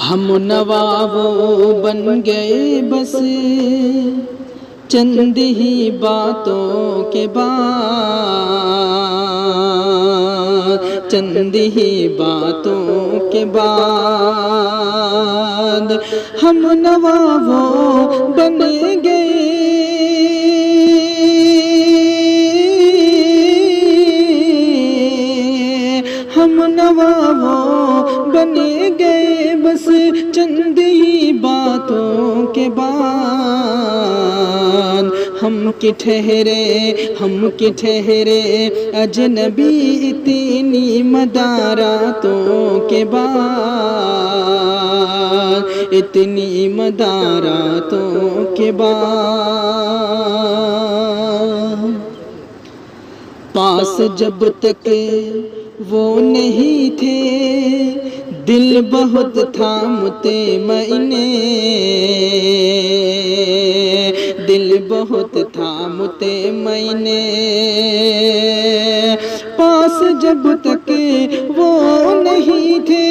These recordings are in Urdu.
ہم نوا وہ بن گئے بس چند ہی باتوں کے بعد، چند ہی باتوں کے بعد ہم نوا وہ بن گئے، ہم نوا وہ بن گئے بس چند ہی باتوں کے بعد، ہم کی ٹھہرے اجنبی اتنی مداراتوں کے بعد، اتنی مداراتوں کے بعد، پاس جب تک وہ نہیں تھے دل بہت تھا مطمئن، دل بہت تھا مطمئن، پاس جب تک وہ نہیں تھے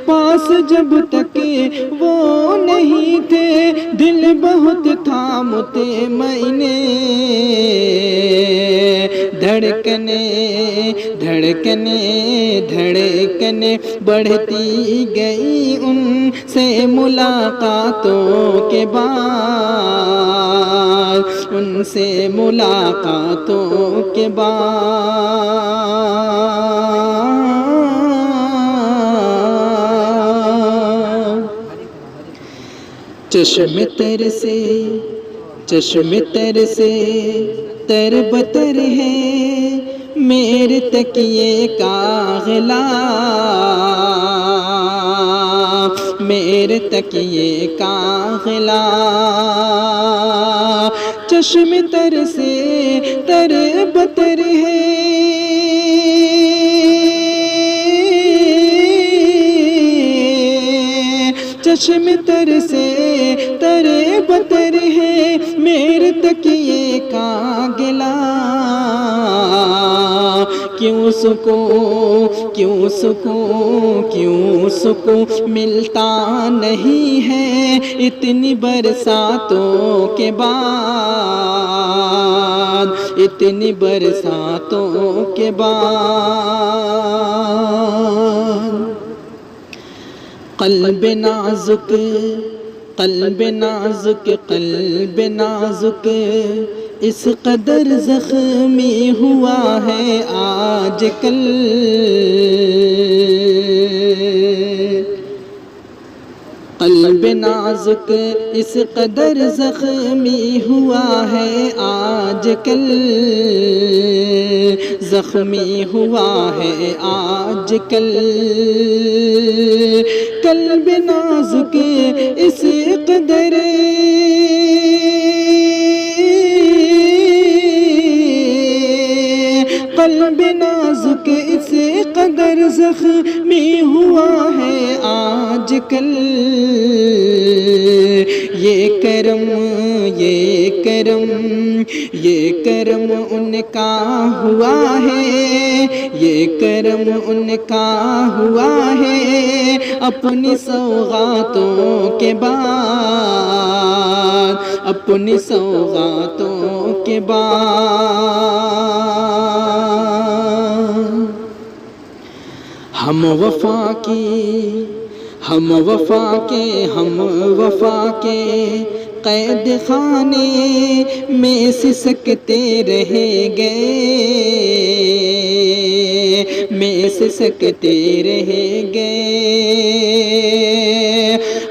پاس جب تک وہ نہیں تھے دل بہت تھا مطمئن، دھڑکنیں بڑھتی گئی ان سے ملاقاتوں کے بعد، ان سے ملاقاتوں کے بعد، چشم تر سے تر بتر ہے میرے تکیے کا غلاف، میرے تکیے کا غلاف، چشم تر سے تر بتر ہے چشم تر سے تر بتر ہے میرے تکیے کا غلاف، کیوں سکون ملتا نہیں ہے اتنی برساتوں کے بعد، اتنی برساتوں کے بعد، قلب نازک اس قدر زخمی ہوا ہے آج کل، قلب نازک اس قدر زخمی ہوا ہے آج کل، زخمی ہوا ہے آج کل، قلب نازک اس قدر قلب نازک اس قدر زخمی ہوا ہے آج کل، یہ کرم ان کا ہوا ہے، یہ کرم ان کا ہوا ہے اپنی سوغاتوں کے بعد، اپنی سوغاتوں کے بعد، ہم وفا کے قید خانے میں سسکتے رہ گئے،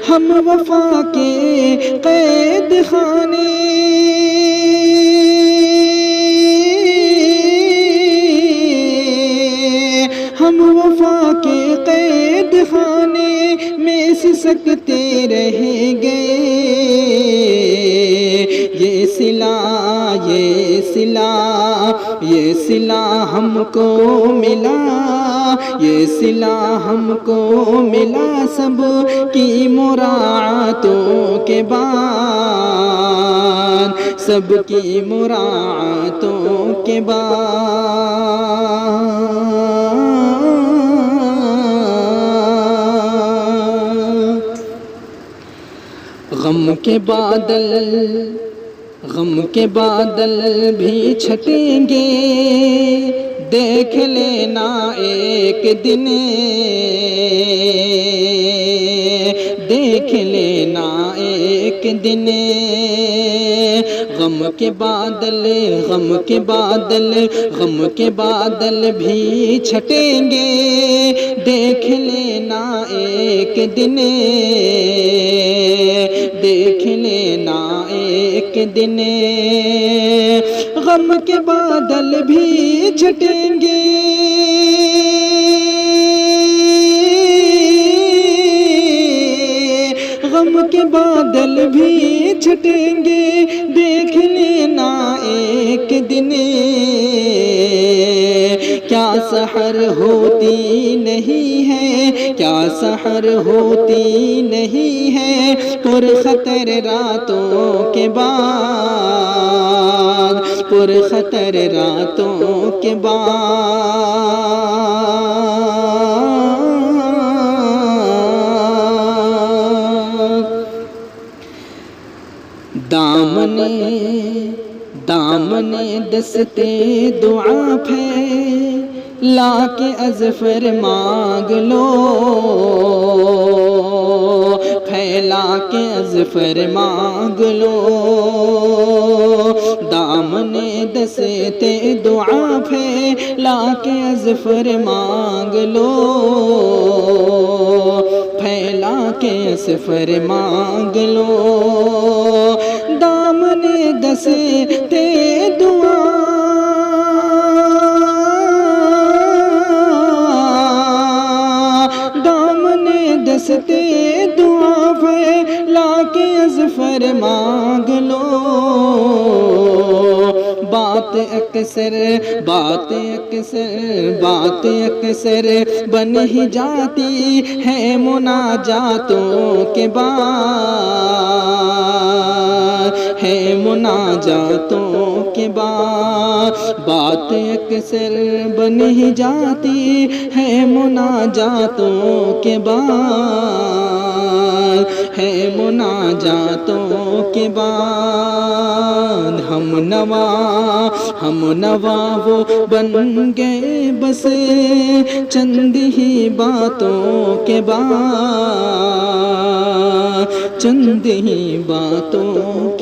ہم وفا کے قید خانے ہم وفا کے قید خانے میں سسکتے رہ گئے، یہ صلہ ہم کو ملا، یہ صلہ ہم کو ملا سب کی مراعاتوں کے بعد، سب کی مراعاتوں کے بعد غم کے بادل بھی چھٹیں گے، دیکھ لینا ایک دن، دیکھ لینا ایک دن۔ غم کے بادل بھی چھٹیں گے، دیکھ لینا ایک دن، دیکھ لینا ایک دن۔ غم کے بادل بھی چھٹیں گے، غم کے بادل بھی چھٹیں گے، دیکھ لینا ایک دن۔ کیا سحر ہوتی نہیں ہے، کیا سحر ہوتی نہیں ہے، پرخطر راتوں کے بعد، پرخطر راتوں کے بعد۔ دامنے دستے دعا پھیلا کے اذفر مانگ لو، پھیلا کے اذفر مانگ لو۔ دامنے دستے دعا پھیلا کے اذفر مانگ لو، پھیلا کے اذفر مانگ لو۔ دامنے دستے دعا دستے دعا پھیلا کے اذفر مانگ لو۔ بات اکثر بن ہی جاتی ہے مناجاتوں کے بعد، ہے مناجاتوں کے بعد۔ بات اکثر بن ہی جاتی ہے مناجاتوں کے بعد، ہے مناجاتوں کے بعد۔ ہم نوا وہ بن گئے بس چند ہی باتوں کے بعد، چند ہی باتوں